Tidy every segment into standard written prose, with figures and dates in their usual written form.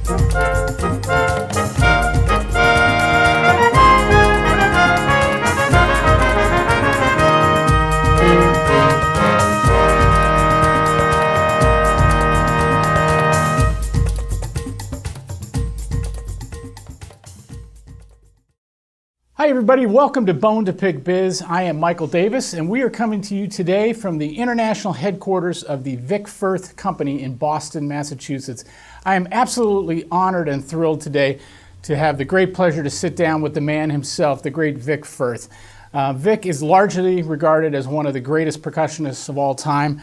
Hi everybody, welcome to Bone2Pick Biz. I am Michael Davis and we are coming to you today from the international headquarters of the Vic Firth Company in Boston, Massachusetts. I am absolutely honored and thrilled today to have the great pleasure to sit down with the man himself, the great Vic Firth. Vic is largely regarded as one of the greatest percussionists of all time.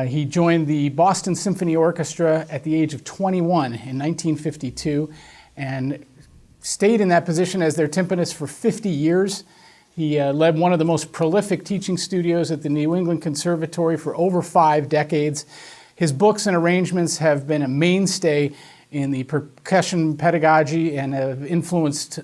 He joined the Boston Symphony Orchestra at the age of 21 in 1952 and stayed in that position as their timpanist for 50 years. He led one of the most prolific teaching studios at the New England Conservatory for over 5 decades. His books and arrangements have been a mainstay in the percussion pedagogy and have influenced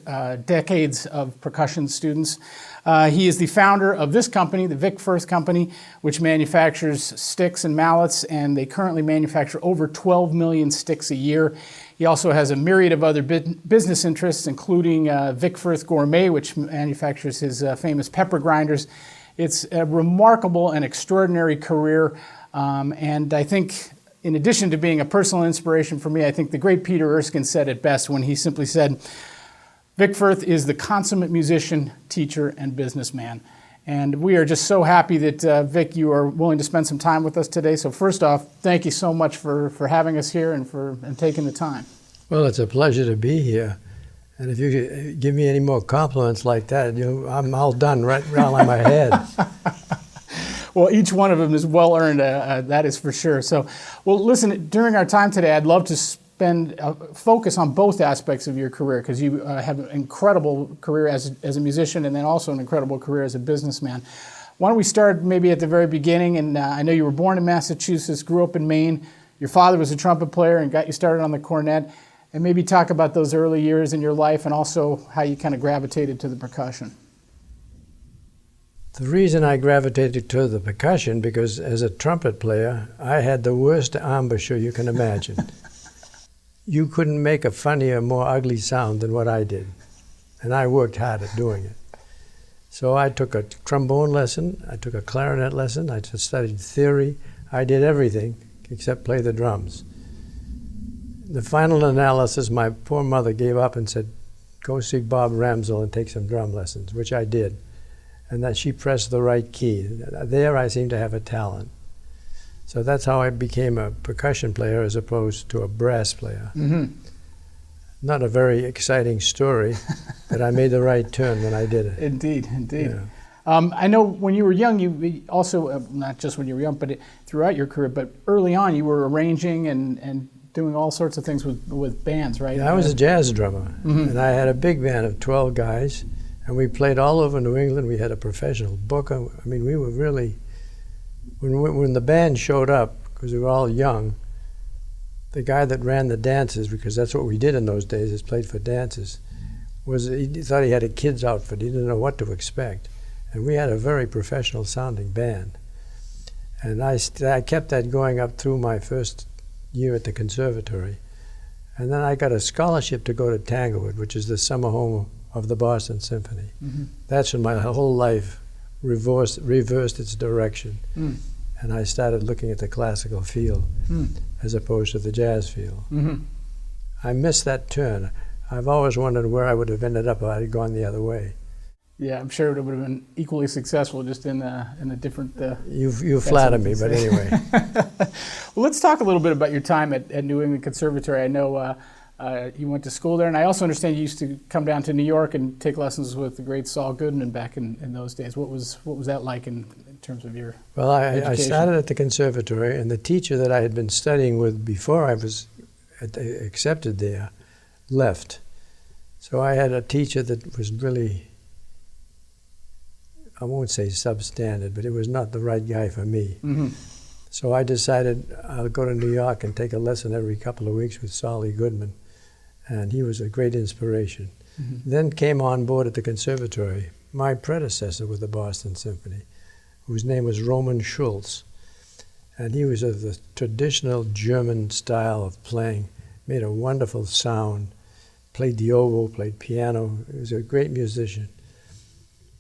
decades of percussion students. He is the founder of this company, the Vic Firth Company, which manufactures sticks and mallets, and they currently manufacture over 12 million sticks a year. He also has a myriad of other business interests, including Vic Firth Gourmet, which manufactures his famous pepper grinders. It's a remarkable and extraordinary career, and I think in addition to being a personal inspiration for me, I think the great Peter Erskine said it best when he simply said, Vic Firth is the consummate musician, teacher, and businessman. And we are just so happy that, Vic, you are willing to spend some time with us today. So first off, thank you so much for having us here and taking the time. Well, it's a pleasure to be here. And if you give me any more compliments like that, I'm all done right around my head. Well, each one of them is well earned, that is for sure. So, well, listen, during our time today, I'd love to focus on both aspects of your career, because you have an incredible career as a musician and then also an incredible career as a businessman. Why don't we start maybe at the very beginning? And I know you were born in Massachusetts, grew up in Maine. Your father was a trumpet player and got you started on the cornet. And maybe talk about those early years in your life and also how you kind of gravitated to the percussion. The reason I gravitated to the percussion, because as a trumpet player, I had the worst embouchure you can imagine. You couldn't make a funnier, more ugly sound than what I did. And I worked hard at doing it. So I took a trombone lesson, I took a clarinet lesson, I studied theory, I did everything except play the drums. The final analysis, my poor mother gave up and said, go see Bob Ramsell and take some drum lessons, which I did. And that she pressed the right key. There I seemed to have a talent. So that's how I became a percussion player as opposed to a brass player. Mm-hmm. Not a very exciting story, but I made the right turn when I did it. Indeed, indeed. Yeah. I know when you were young, you also, not just when you were young, but throughout your career, but early on you were arranging and doing all sorts of things with bands, right? Yeah, I was a jazz drummer, mm-hmm. and I had a big band of 12 guys, and we played all over New England. We had a professional booker. I mean, we were really, when the band showed up, because we were all young, the guy that ran the dances, because that's what we did in those days, is played for dances, he thought he had a kid's outfit. He didn't know what to expect. And we had a very professional sounding band. And I kept that going up through my first year at the conservatory. And then I got a scholarship to go to Tanglewood, which is the summer home of the Boston Symphony. Mm-hmm. That's when my whole life reversed its direction. Mm. And I started looking at the classical field as opposed to the jazz field. Mm-hmm. I missed that turn. I've always wondered where I would have ended up if I had gone the other way. Yeah, I'm sure it would have been equally successful, just in a different. You flatter me, but anyway. Well, let's talk a little bit about your time at New England Conservatory. I know you went to school there, and I also understand you used to come down to New York and take lessons with the great Saul Goodman back in those days. What was that like in terms of your? Well, I started at the conservatory, and the teacher that I had been studying with before I was accepted there left. So I had a teacher that was really, I won't say substandard, but it was not the right guy for me. Mm-hmm. So I decided I'll go to New York and take a lesson every couple of weeks with Solly Goodman, and he was a great inspiration. Mm-hmm. Then came on board at the conservatory my predecessor with the Boston Symphony, whose name was Roman Schultz, and he was of the traditional German style of playing, made a wonderful sound, played the oboe, played piano. He was a great musician.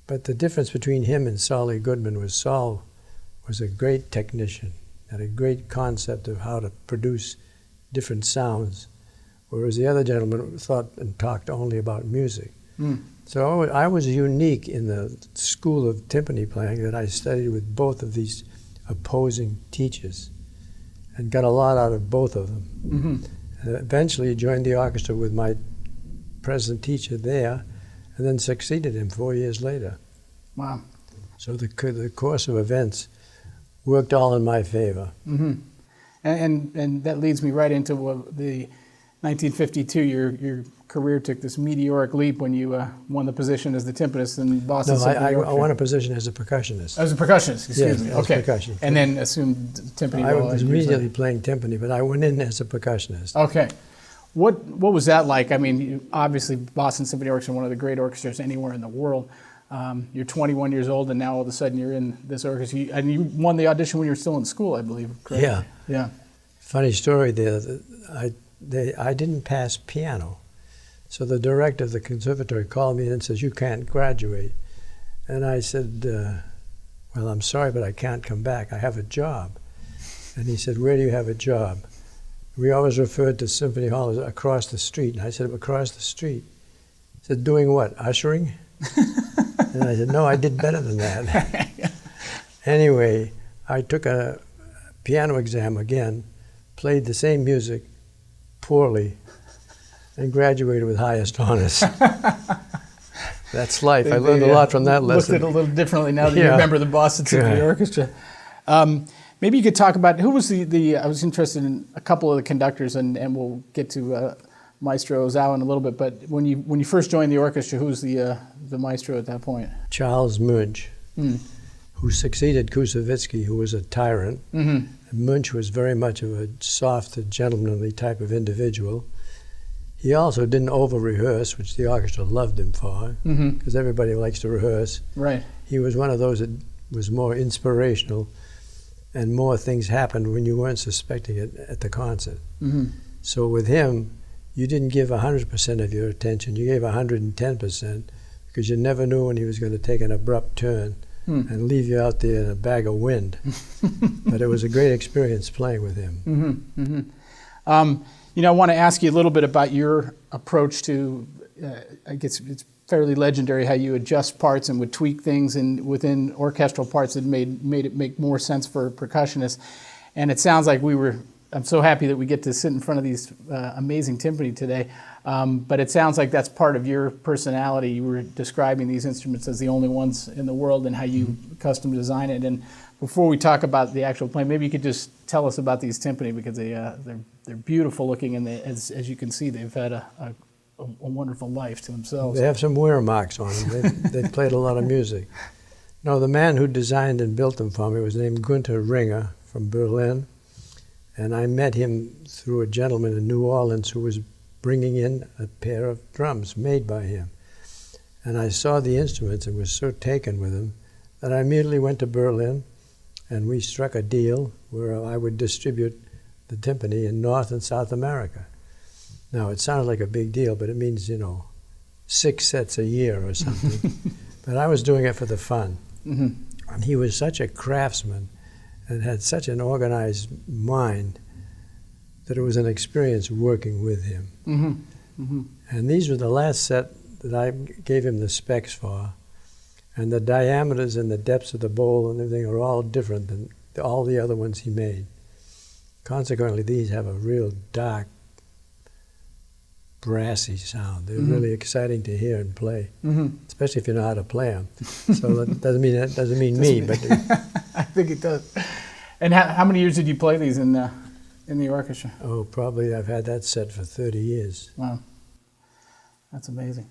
But the difference between him and Solly Goodman was Sol was a great technician, had a great concept of how to produce different sounds, whereas the other gentleman thought and talked only about music. So I was unique in the school of timpani playing that I studied with both of these opposing teachers and got a lot out of both of them. Eventually joined the orchestra with my present teacher there, and then succeeded him 4 years later. Wow. So the course of events worked all in my favor. And that leads me right into the 1952, your career took this meteoric leap when you won the position as the timpanist in Boston Symphony Orchestra. I won a position as a percussionist. As a percussionist, excuse me. Okay. Percussion. And then assumed timpani. I was immediately playing timpani, but I went in as a percussionist. Okay. What was that like? I mean, obviously Boston Symphony Orchestra, one of the great orchestras anywhere in the world. You're 21 years old, and now all of a sudden you're in this orchestra. And you won the audition when you were still in school, I believe, correct? Yeah. Yeah. Funny story there. I didn't pass piano. So the director of the conservatory called me in and says, "You can't graduate." And I said, "Well, I'm sorry, but I can't come back. I have a job." And he said, "Where do you have a job?" We always referred to Symphony Hall as across the street. And I said, "Across the street." He said, "Doing what, ushering?" And I said, "No, I did better than that." Anyway, I took a piano exam again, played the same music poorly, and graduated with highest honors. That's life. I learned a lot from that lesson. Looked at it a little differently now that you remember the Boston Symphony Orchestra. Maybe you could talk about who was I was interested in a couple of the conductors, and we'll get to Maestro Ozawa in a little bit. But when you first joined the orchestra, who was the maestro at that point? Charles Munch, who succeeded Kusevitsky, who was a tyrant. Munch was very much of a soft, gentlemanly type of individual. He also didn't over-rehearse, which the orchestra loved him for, because everybody likes to rehearse. Right. He was one of those that was more inspirational, and more things happened when you weren't suspecting it at the concert. So with him, you didn't give 100% of your attention. You gave 110%, because you never knew when he was going to take an abrupt turn and leave you out there in a bag of wind. But it was a great experience playing with him. I want to ask you a little bit about your approach to, I guess it's fairly legendary how you adjust parts and would tweak things within orchestral parts that made it make more sense for percussionists. And it sounds like I'm so happy that we get to sit in front of these amazing timpani today. But it sounds like that's part of your personality. You were describing these instruments as the only ones in the world and how you custom design it. And before we talk about the actual playing, maybe you could just tell us about these timpani, because they're beautiful looking, and as you can see, they've had a wonderful life to themselves. They have some wear marks on them. They've played a lot of music. No, the man who designed and built them for me was named Gunther Ringer from Berlin. And I met him through a gentleman in New Orleans who was bringing in a pair of drums made by him. And I saw the instruments and was so taken with them that I immediately went to Berlin, and we struck a deal where I would distribute the timpani in North and South America. Now, it sounds like a big deal, but it means, 6 sets a year or something. But I was doing it for the fun. And he was such a craftsman and had such an organized mind that it was an experience working with him. And these were the last set that I gave him the specs for. And the diameters and the depths of the bowl and everything are all different than all the other ones he made. Consequently, these have a real dark, brassy sound. They're really exciting to hear and play, especially if you know how to play them. So that doesn't mean me, but I think it does. And how many years did you play these in the orchestra? Oh, probably I've had that set for 30 years. Wow, that's amazing.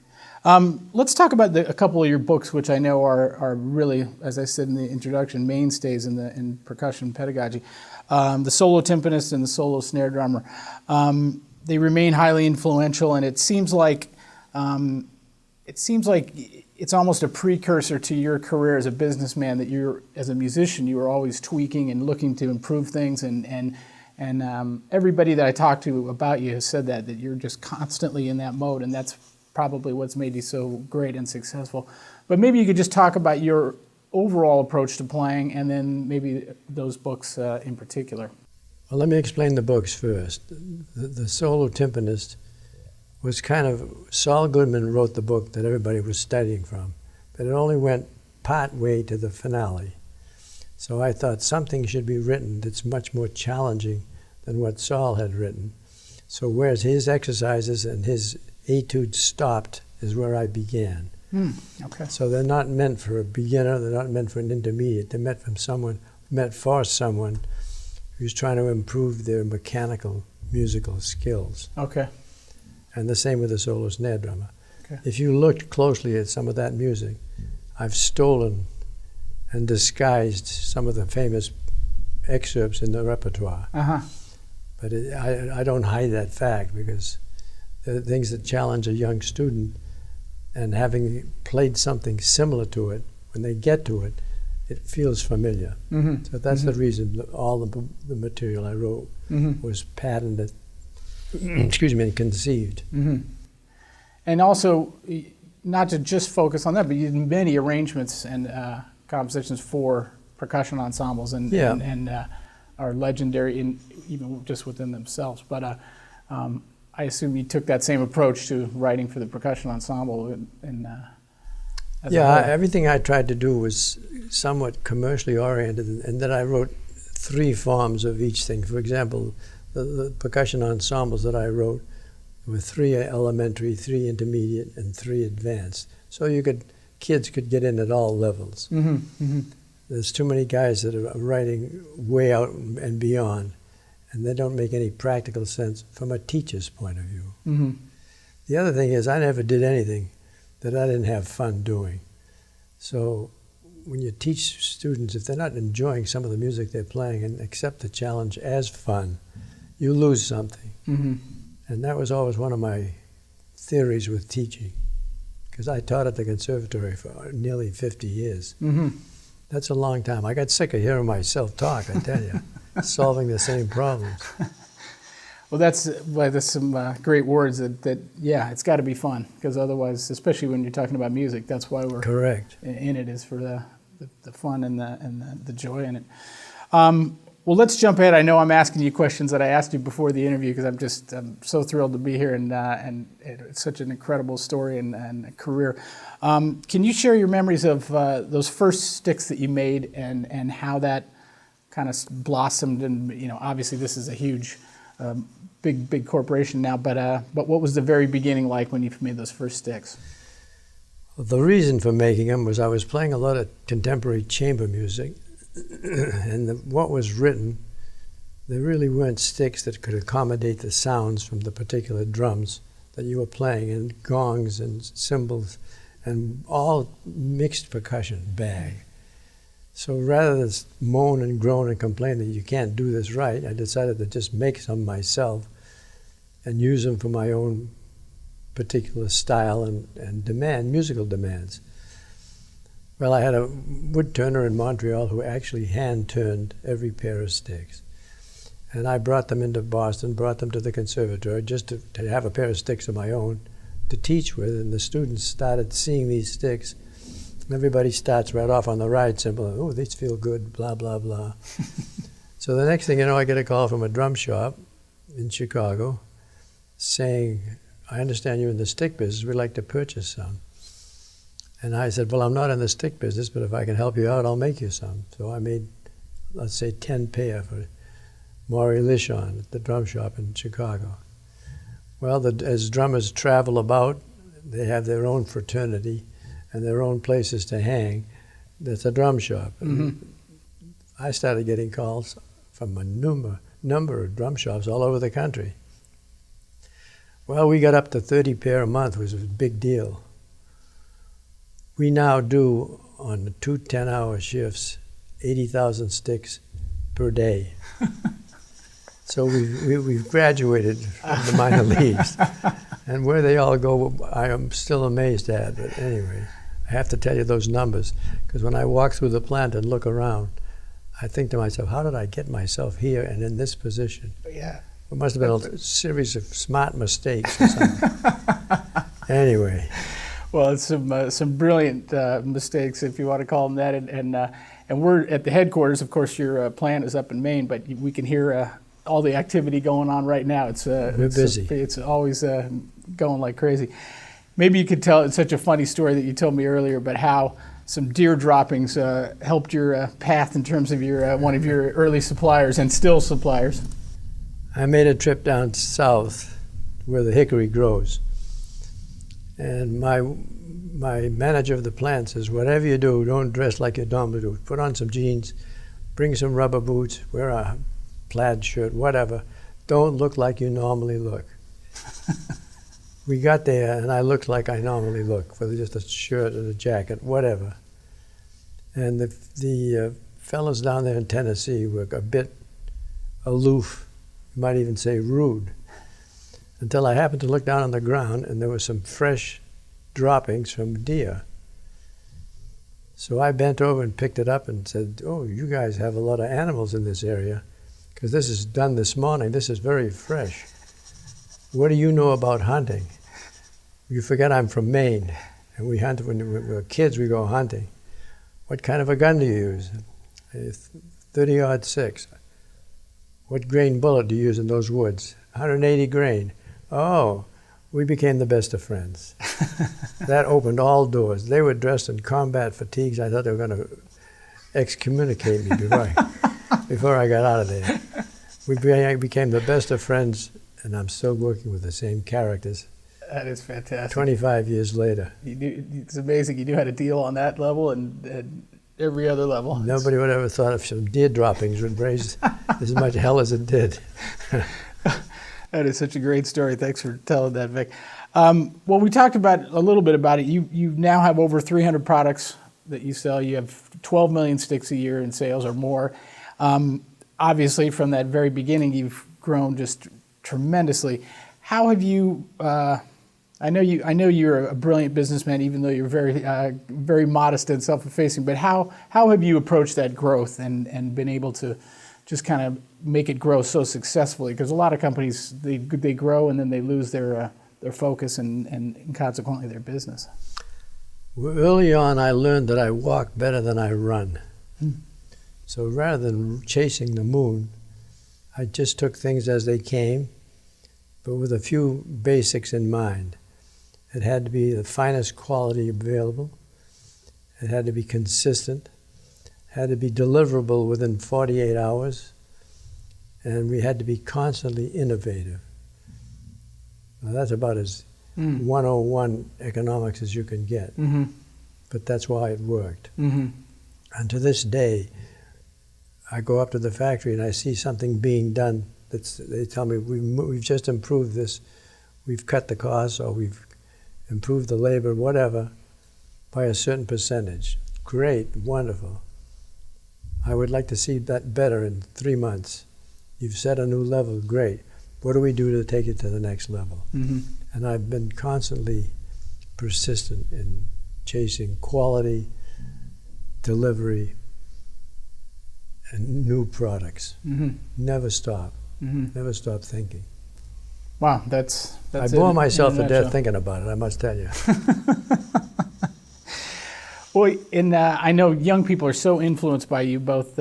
Let's talk about a couple of your books, which I know are really, as I said in the introduction, mainstays in percussion pedagogy. The Solo Timpanist and the Solo Snare Drummer. They remain highly influential, and it seems like it's almost a precursor to your career as a businessman, that as a musician, you were always tweaking and looking to improve things and And everybody that I talked to about you has said that you're just constantly in that mode, and that's probably what's made you so great and successful. But maybe you could just talk about your overall approach to playing, and then maybe those books in particular. Well, let me explain the books first. The solo timpanist was kind of, Saul Goodman wrote the book that everybody was studying from, but it only went part way to the finale. So I thought something should be written that's much more challenging than what Saul had written. So whereas his exercises and his etudes stopped is where I began. Okay. So they're not meant for a beginner, they're not meant for an intermediate, they're meant for someone who's trying to improve their mechanical musical skills. Okay. And the same with the solo snare drummer. Okay. If you looked closely at some of that music, I've stolen and disguised some of the famous excerpts in the repertoire. But I don't hide that fact, because they're things that challenge a young student, and having played something similar to it, when they get to it, it feels familiar. So that's the reason that all the material I wrote was patented, excuse me, and conceived. And also, not to just focus on that, but you did many arrangements and compositions for percussion ensembles, and are legendary even just within themselves. But I assume you took that same approach to writing for the percussion ensemble. Everything I tried to do was somewhat commercially oriented, and then I wrote 3 forms of each thing. For example, the percussion ensembles that I wrote were 3 elementary, 3 intermediate, and 3 advanced. So kids could get in at all levels. There's too many guys that are writing way out and beyond, and they don't make any practical sense from a teacher's point of view. The other thing is, I never did anything that I didn't have fun doing. So when you teach students, if they're not enjoying some of the music they're playing and accept the challenge as fun, you lose something. And that was always one of my theories with teaching, because I taught at the conservatory for nearly 50 years. That's a long time. I got sick of hearing myself talk, I tell you, solving the same problems. Well, that's some great words that it's got to be fun, because otherwise, especially when you're talking about music, that's why we're correct in it, is for the fun and the joy in it. Well, let's jump ahead. I know I'm asking you questions that I asked you before the interview, because I'm so thrilled to be here, and it's such an incredible story and career. Can you share your memories of those first sticks that you made, and how that kind of blossomed? And obviously this is a huge, big corporation now, but what was the very beginning like when you made those first sticks? The reason for making them was I was playing a lot of contemporary chamber music, and what was written, there really weren't sticks that could accommodate the sounds from the particular drums that you were playing, and gongs and cymbals and all mixed percussion bag. So rather than moan and groan and complain that you can't do this right, I decided to just make some myself and use them for my own particular style and musical demands. Well, I had a wood turner in Montreal who actually hand-turned every pair of sticks. And I brought them into Boston, brought them to the conservatory just to have a pair of sticks of my own to teach with, and the students started seeing these sticks. Everybody starts right off on the ride cymbal, oh, these feel good, blah, blah, blah. So the next thing you know, I get a call from a drum shop in Chicago saying, I understand you're in the stick business, we'd like to purchase some. And I said, well, I'm not in the stick business, but if I can help you out, I'll make you some. So I made, let's say, 10 pair for Maury Lishon at the drum shop in Chicago. Well, as drummers travel about, they have their own fraternity and their own places to hang. That's a drum shop. I started getting calls from a number of drum shops all over the country. Well, we got up to 30 pair a month, which was a big deal. We now do, on 2 10-hour shifts, 80,000 sticks per day. So we've graduated from the minor leagues. And where they all go, I am still amazed at. But anyway, I have to tell you those numbers, because when I walk through the plant and look around, I think to myself, how did I get myself here and in this position? Yeah. It must have been a series of smart mistakes or something. Anyway. Well, it's some brilliant mistakes, if you want to call them that, and we're at the headquarters. Of course, your plant is up in Maine, but we can hear all the activity going on right now. We're busy. It's always going like crazy. Maybe you could tell. It's such a funny story that you told me earlier, but how some deer droppings helped your path in terms of your one of your early suppliers and still suppliers. I made a trip down south where the hickory grows. And my manager of the plant says, whatever you do, don't dress like you normally do. Put on some jeans, bring some rubber boots, wear a plaid shirt, whatever. Don't look like you normally look. We got there, and I looked like I normally look, with just a shirt and a jacket, whatever. And the fellows down there in Tennessee were a bit aloof, you might even say rude, until I happened to look down on the ground, and there were some fresh droppings from deer. So I bent over and picked it up and said, oh, you guys have a lot of animals in this area, because this is done this morning. This is very fresh. What do you know about hunting? You forget I'm from Maine, and we hunt when we were kids. We go hunting. What kind of a gun do you use? 30-06. What grain bullet do you use in those woods? 180 grain. Oh, we became the best of friends. That opened all doors. They were dressed in combat fatigues. I thought they were going to excommunicate me before I got out of there. We became the best of friends, and I'm still working with the same characters. That is fantastic. 25 years later. It's amazing you knew how to deal on that level and every other level. Nobody would ever thought of some deer droppings would raise as much hell as it did. That is such a great story. Thanks for telling that, Vic. Well, we talked about a little bit about it. You now have over 300 products that you sell. You have 12 million sticks a year in sales or more. Obviously, from that very beginning, you've grown just tremendously. How have you? I know you're a brilliant businessman, even though you're very modest and self-effacing. But how have you approached that growth and been able to just kind of make it grow so successfully? Because a lot of companies they grow and then they lose their focus and consequently their business. Well, early on, I learned that I walk better than I run. So rather than chasing the moon, I just took things as they came, but with a few basics in mind. It had to be the finest quality available. It had to be consistent. It had to be deliverable within 48 hours. And we had to be constantly innovative. Now, that's about as 101 economics as you can get. Mm-hmm. But that's why it worked. Mm-hmm. And to this day, I go up to the factory and I see something being done. They tell me, we've just improved this. We've cut the costs, or we've improved the labor, whatever, by a certain percentage. Great, wonderful. I would like to see that better in 3 months. You've set a new level, great. What do we do to take it to the next level? Mm-hmm. And I've been constantly persistent in chasing quality, delivery, and new products. Mm-hmm. Never stop. Mm-hmm. Never stop thinking. Wow, that's I bore myself to nutshell. death thinking about it, I must tell you. Well, and I know young people are so influenced by you, both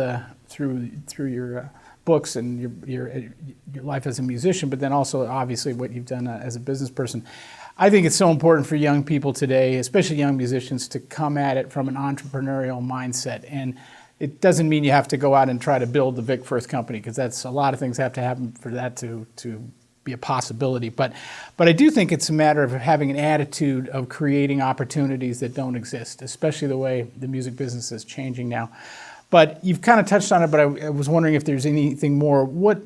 through your books and your life as a musician, but then also obviously what you've done as a business person. I think it's so important for young people today, especially young musicians, to come at it from an entrepreneurial mindset. And it doesn't mean you have to go out and try to build the Vic Firth company, because that's a lot of things have to happen for that to be a possibility. But I do think it's a matter of having an attitude of creating opportunities that don't exist, especially the way the music business is changing now. But you've kind of touched on it, but I was wondering if there's anything more. What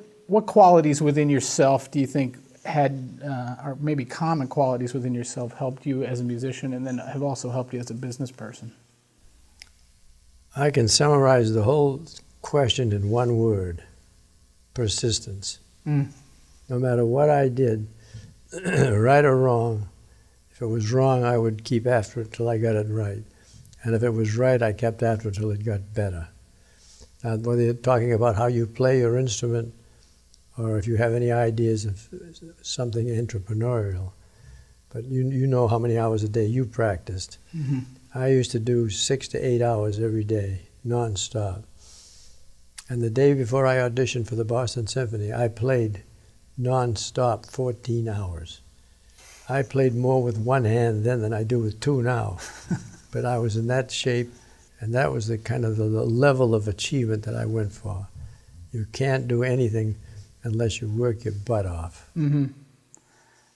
qualities within yourself do you think had, or maybe common qualities within yourself, helped you as a musician and then have also helped you as a business person? I can summarize the whole question in one word: persistence. No matter what I did, right or wrong, if it was wrong, I would keep after it till I got it right. And if it was right, I kept after it till it got better. Whether you're talking about how you play your instrument or if you have any ideas of something entrepreneurial. But you know how many hours a day you practiced. Mm-hmm. I used to do 6 to 8 hours every day, nonstop. And the day before I auditioned for the Boston Symphony, I played nonstop 14 hours. I played more with one hand then than I do with two now. But I was in that shape, and that was the kind of the level of achievement that I went for. You can't do anything unless you work your butt off. Mm-hmm.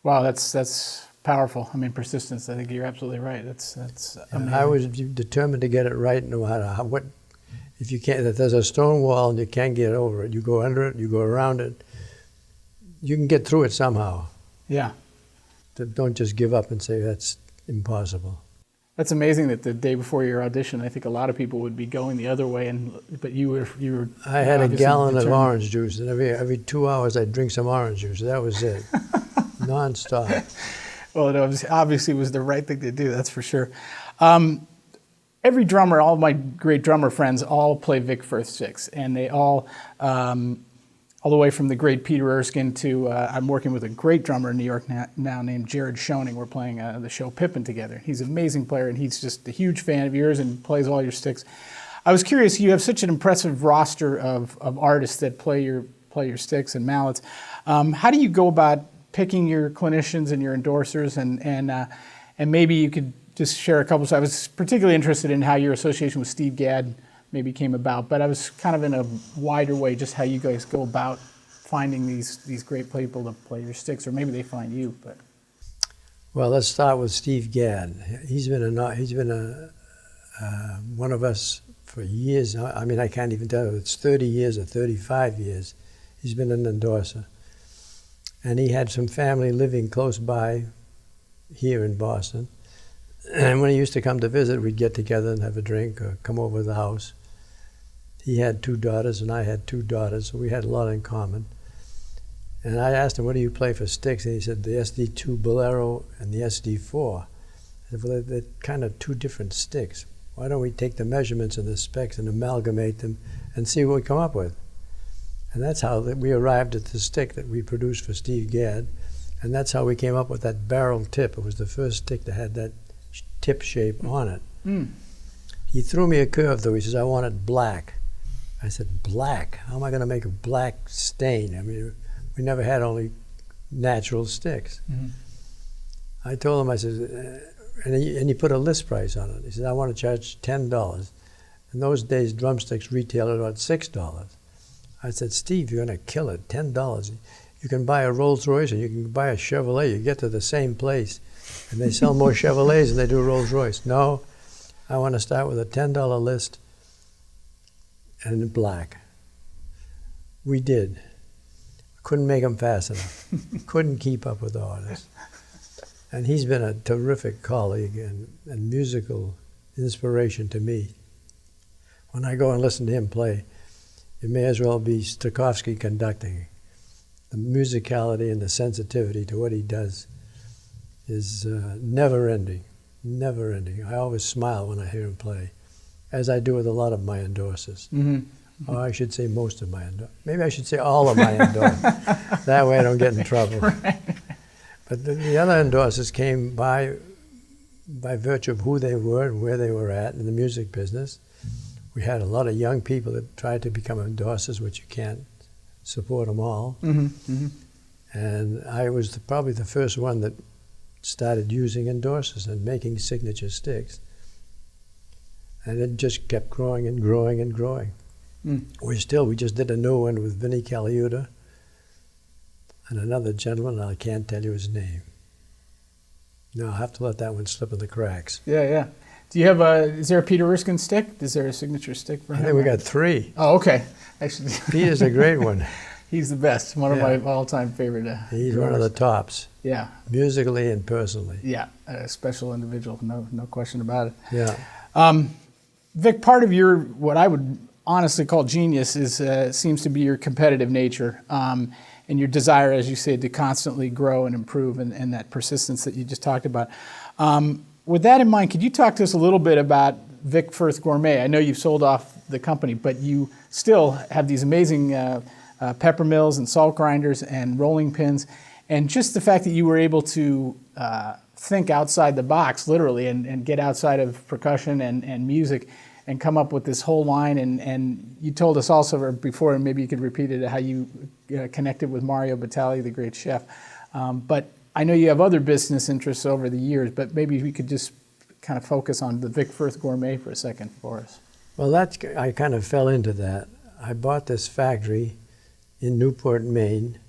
Wow, that's powerful. I mean, persistence. I think you're absolutely right. That's amazing. I was determined to get it right, no matter what. If you can't, if there's a stone wall and you can't get over it, you go under it, you go around it. You can get through it somehow. Yeah. Don't just give up and say that's impossible. That's amazing that the day before your audition, I think a lot of people would be going the other way, but you were. I had a gallon determined. of orange juice, and every 2 hours I'd drink some orange juice. That was it, nonstop. Well, it obviously was the right thing to do. That's for sure. Every drummer, all of my great drummer friends, all play Vic Firth sticks, and they all the way from the great Peter Erskine to I'm working with a great drummer in New York now named Jared Schoening. We're playing the show Pippin together. He's an amazing player, and he's just a huge fan of yours and plays all your sticks. I was curious, you have such an impressive roster of artists that play your sticks and mallets. How do you go about picking your clinicians and your endorsers, and maybe you could just share a couple. So I was particularly interested in how your association with Steve Gadd maybe came about, but I was kind of in a wider way just how you guys go about finding these great people to play your sticks, or maybe they find you. But well, let's start with Steve Gadd. He's been one of us for years. I mean, I can't even tell if it's 30 years or 35 years. He's been an endorser, and he had some family living close by here in Boston. And when he used to come to visit, we'd get together and have a drink or come over to the house. He had 2 daughters and I had 2 daughters, so we had a lot in common. And I asked him, what do you play for sticks? And he said, the SD2 Bolero and the SD4. I said, well, they're kind of 2 different sticks. Why don't we take the measurements and the specs and amalgamate them and see what we come up with? And that's how we arrived at the stick that we produced for Steve Gadd. And that's how we came up with that barrel tip. It was the first stick that had that tip shape on it. Mm. He threw me a curve, though. He says, I want it black. I said, black? How am I going to make a black stain? I mean, we never had only natural sticks. Mm-hmm. I told him, I said, and he put a list price on it. He said, I want to charge $10. In those days, drumsticks retailed at about $6. I said, Steve, you're going to kill it, $10. You can buy a Rolls Royce and you can buy a Chevrolet. You get to the same place. And they sell more Chevrolets than they do Rolls Royce. No, I want to start with a $10 list and in black. We did. Couldn't make them fast enough. Couldn't keep up with the orders. And he's been a terrific colleague and musical inspiration to me. When I go and listen to him play, it may as well be Stokowski conducting. The musicality and the sensitivity to what he does is never ending, never ending. I always smile when I hear him play, as I do with a lot of my endorsers. Mm-hmm. Or I should say most of my endorsers. Maybe I should say all of my endorsers. That way I don't get in trouble. Right. But the other endorsers came by virtue of who they were and where they were at in the music business. We had a lot of young people that tried to become endorsers, which you can't support them all. Mm-hmm. Mm-hmm. And I was probably the first one that started using endorsers and making signature sticks. And it just kept growing and growing and growing. Mm. We just did a new one with Vinnie Caliuta and another gentleman, I can't tell you his name. No, I'll have to let that one slip in the cracks. Yeah. Do you have is there a Peter Erskine stick? Is there a signature stick for him? I think we got 3. Oh, okay. Actually, Peter's a great one. He's the best. One of my all-time favorite. He's one of the tops. Yeah. Musically and personally. Yeah, a special individual, no question about it. Yeah. Vic, part of your, what I would honestly call genius seems to be your competitive nature and your desire, as you said, to constantly grow and improve and that persistence that you just talked about. With that in mind, could you talk to us a little bit about Vic Firth Gourmet? I know you've sold off the company, but you still have these amazing pepper mills and salt grinders and rolling pins, and just the fact that you were able to think outside the box, literally, and get outside of percussion and music, and come up with this whole line. And you told us also before, and maybe you could repeat it, how you connected with Mario Batali, the great chef. But I know you have other business interests over the years, but maybe we could just kind of focus on the Vic Firth Gourmet for a second for us. Well, I kind of fell into that. I bought this factory in Newport, Maine,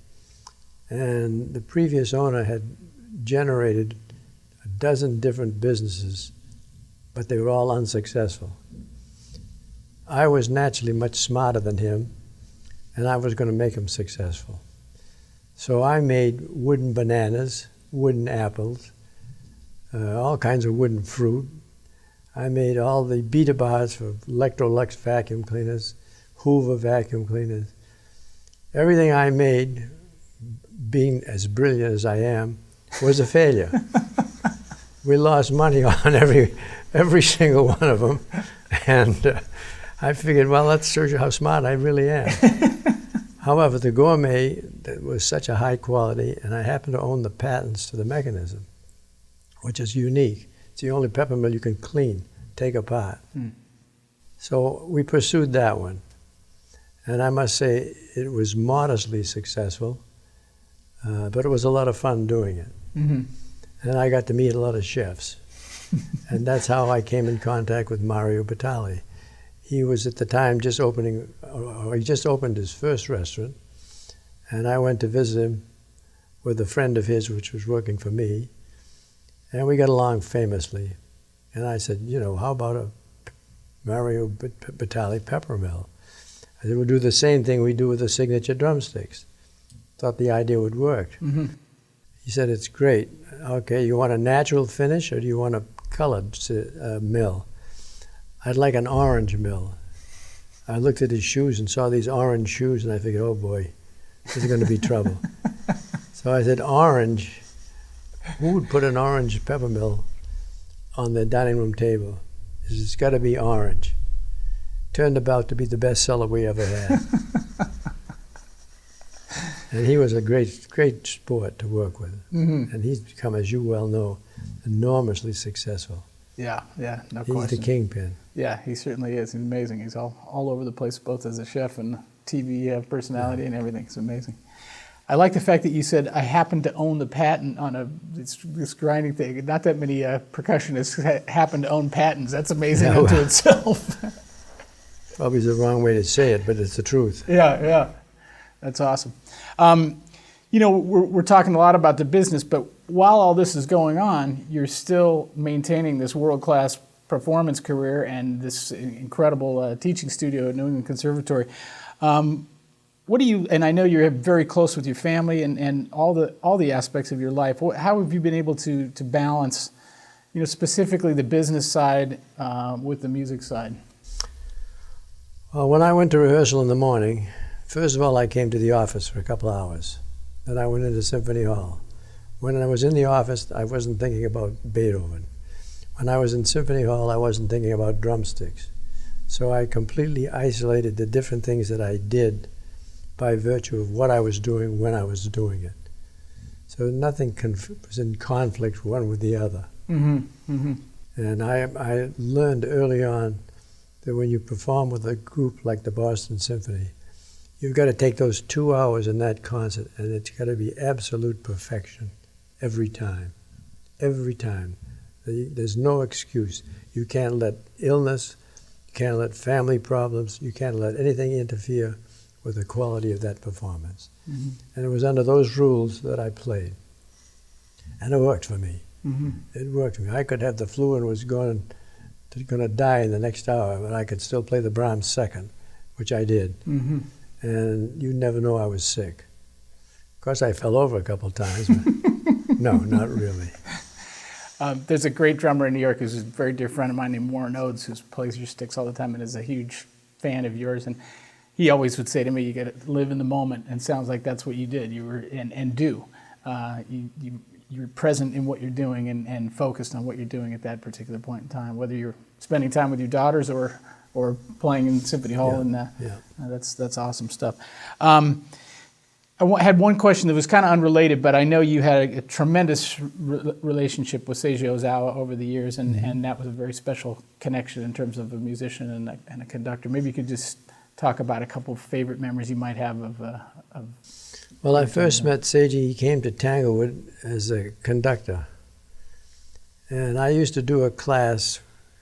and the previous owner had generated a dozen different businesses, but they were all unsuccessful. I was naturally much smarter than him, and I was going to make him successful. So I made wooden bananas, wooden apples, all kinds of wooden fruit. I made all the beater bars for Electrolux vacuum cleaners, Hoover vacuum cleaners. Everything I made, being as brilliant as I am, was a failure. We lost money on every single one of them, and I figured, well, that shows you how smart I really am. However, the Gourmet was such a high quality, and I happen to own the patents to the mechanism, which is unique. It's the only pepper mill you can clean, take apart. So we pursued that one. And I must say, it was modestly successful, but it was a lot of fun doing it. And I got to meet a lot of chefs. And that's how I came in contact with Mario Batali. He was at the time just opening, or he just opened his first restaurant, and I went to visit him with a friend of his, which was working for me, and we got along famously. And I said, you know, how about a Mario Batali pepper mill? I said, we'll do the same thing we do with the signature drumsticks. Thought the idea would work. He said, it's great. Okay, you want a natural finish, or do you want a colored mill? I'd like an orange mill. I looked at his shoes and saw these orange shoes, and I figured, oh boy, this is going to be trouble. So I said, orange, who would put an orange pepper mill on the dining room table? It's got to be orange. Turned about to be the best seller we ever had. And he was a great sport to work with. And he's become, as you well know, enormously successful. Yeah, no He's question. the kingpin. Yeah, he certainly is. He's amazing. He's all over the place, both as a chef and TV personality and everything. It's amazing. I like the fact that you said, I happen to own the patent on this grinding thing. Not that many percussionists happen to own patents. That's amazing unto itself. Probably the wrong way to say it, but it's the truth. Yeah. That's awesome. You know, we're talking a lot about the business, but while all this is going on, you're still maintaining this world-class performance career and this incredible teaching studio at New England Conservatory. What do you, and I know you're very close with your family and all the aspects of your life. How have you been able to balance, you know, specifically the business side with the music side? Well, when I went to rehearsal in the morning, first of all, I came to the office for a couple hours. Then I went into Symphony Hall. When I was in the office, I wasn't thinking about Beethoven. When I was in Symphony Hall, I wasn't thinking about drumsticks. So I completely isolated the different things that I did by virtue of what I was doing when I was doing it. So nothing was in conflict one with the other. And I learned early on that when you perform with a group like the Boston Symphony, you've got to take those 2 hours in that concert, and it's got to be absolute perfection every time. Every time. There's no excuse. You can't let illness, you can't let family problems, you can't let anything interfere with the quality of that performance. And it was under those rules that I played. And it worked for me. It worked for me. I could have the flu and was going to die in the next hour, but I could still play the Brahms second, which I did. And you never know I was sick. Of course, I fell over a couple times, but no, not really. There's a great drummer in New York who's a very dear friend of mine named Warren Oates, who plays your sticks all the time and is a huge fan of yours. And he always would say to me, you got to live in the moment. And it sounds like that's what you did. You were, and do. You're present in what you're doing and focused on what you're doing at that particular point in time, whether you're spending time with your daughters or or playing in Symphony Hall, Yeah, and yeah. that's awesome stuff. Had one question that was kind of unrelated, but I know you had a tremendous relationship with Seiji Ozawa over the years, and that was a very special connection in terms of a musician and a conductor. Maybe you could just talk about a couple of favorite memories you might have of Well, I first met Seiji. He came to Tanglewood as a conductor. And I used to do a class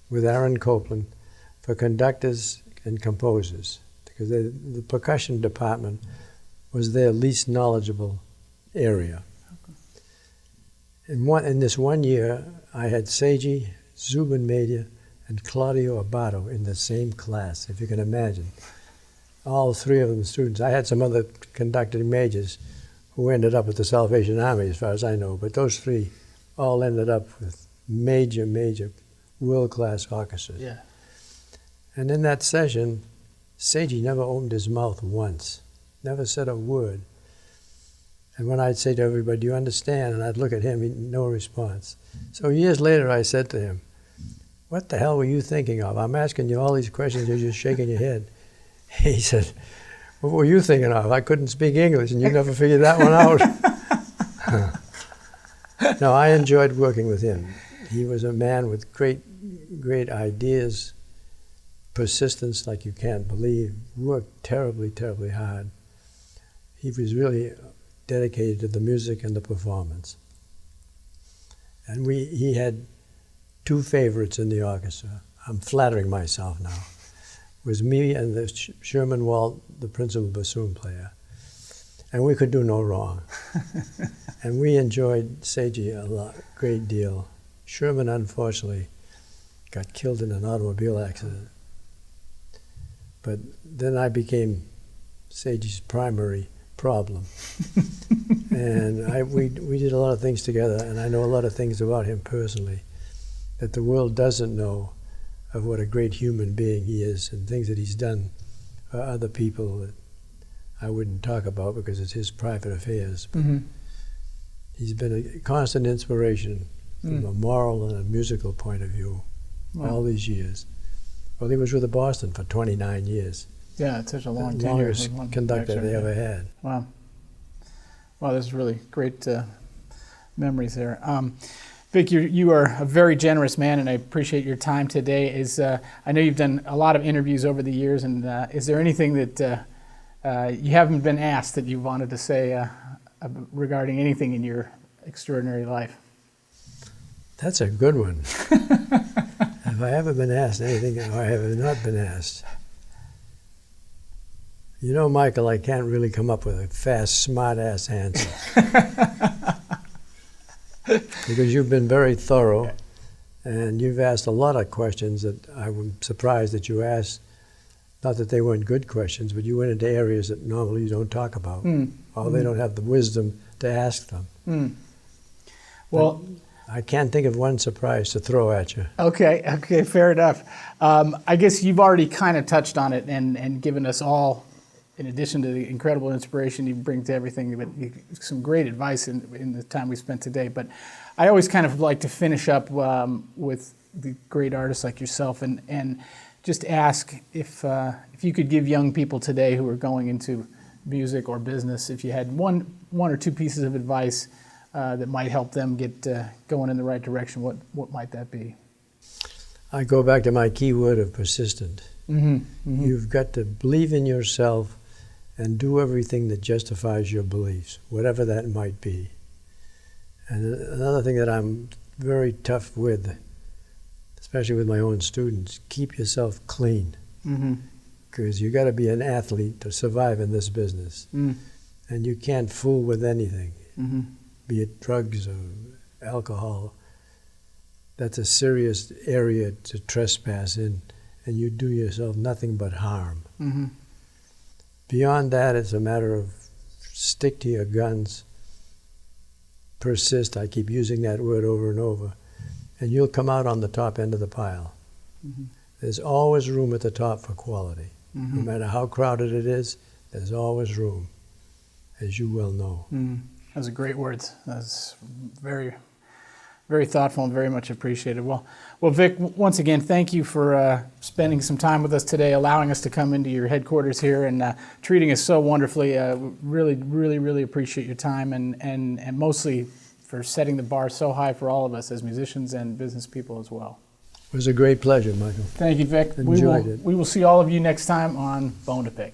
with Aaron Copeland for conductors and composers, because the percussion department was their least knowledgeable area. In this one year, I had Seiji, Zubin Mehta, and Claudio Abato in the same class, if you can imagine. All three of them students. I had some other conducting majors who ended up with the Salvation Army, as far as I know, but those three all ended up with major world-class orchestras. Yeah. And in that session, Seiji never opened his mouth once, never said a word. And when I'd say to everybody, "Do you understand?" and I'd look at him, no response. So years later, I said to him, "What the hell were you thinking of? I'm asking you all these questions, you're just shaking your head." He said, "What were you thinking of? I couldn't speak English, and you never figured that one out." No, I enjoyed working with him. He was a man with great ideas, persistence like you can't believe, worked terribly hard. He was really dedicated to the music and the performance. And he had two favorites in the orchestra. I'm flattering myself now. It was me and the Sherman Walt, the principal bassoon player. And we could do no wrong. And we enjoyed Seiji a great deal. Sherman, unfortunately, got killed in an automobile accident. But then I became Seiji's primary problem. And we did a lot of things together, and I know a lot of things about him personally that the world doesn't know, of what a great human being he is and things that he's done for other people that I wouldn't talk about because it's his private affairs. But he's been a constant inspiration from a moral and a musical point of view all these years. Well, he was with the Boston for 29 years. Yeah, it's such a long tenure. Longest conductor they ever had. Wow. Wow, this is really great memories there. Vic, you are a very generous man, and I appreciate your time today. I know you've done a lot of interviews over the years, and is there anything that you haven't been asked that you wanted to say regarding anything in your extraordinary life? That's a good one. Have I ever been asked anything, or have I not been asked? You know, Michael, I can't really come up with a fast, smart-ass answer. Because you've been very thorough, and you've asked a lot of questions that I'm surprised that you asked. Not that they weren't good questions, but you went into areas that normally you don't talk about, or they don't have the wisdom to ask them. Well, I can't think of one surprise to throw at you. Okay, fair enough. I guess you've already kind of touched on it and given us all, in addition to the incredible inspiration you bring to everything, but some great advice in the time we spent today. But I always kind of like to finish up with the great artists like yourself and just ask if you could give young people today who are going into music or business, if you had one or two pieces of advice that might help them get going in the right direction, what might that be? I go back to my key word of persistent. You've got to believe in yourself and do everything that justifies your beliefs, whatever that might be. And another thing that I'm very tough with, especially with my own students, keep yourself clean. Because you got to be an athlete to survive in this business. And you can't fool with anything, be it drugs or alcohol. That's a serious area to trespass in, and you do yourself nothing but harm. Beyond that, it's a matter of stick to your guns, persist. I keep using that word over and over, and you'll come out on the top end of the pile. There's always room at the top for quality. No matter how crowded it is, there's always room, as you well know. Those are great words. That's very, Very thoughtful and very much appreciated. Well, Vic, once again, thank you for spending some time with us today, allowing us to come into your headquarters here and treating us so wonderfully. Really appreciate your time and mostly for setting the bar so high for all of us as musicians and business people as well. It was a great pleasure, Michael. Thank you, Vic. Enjoyed it. We will see all of you next time on Bone to Pick.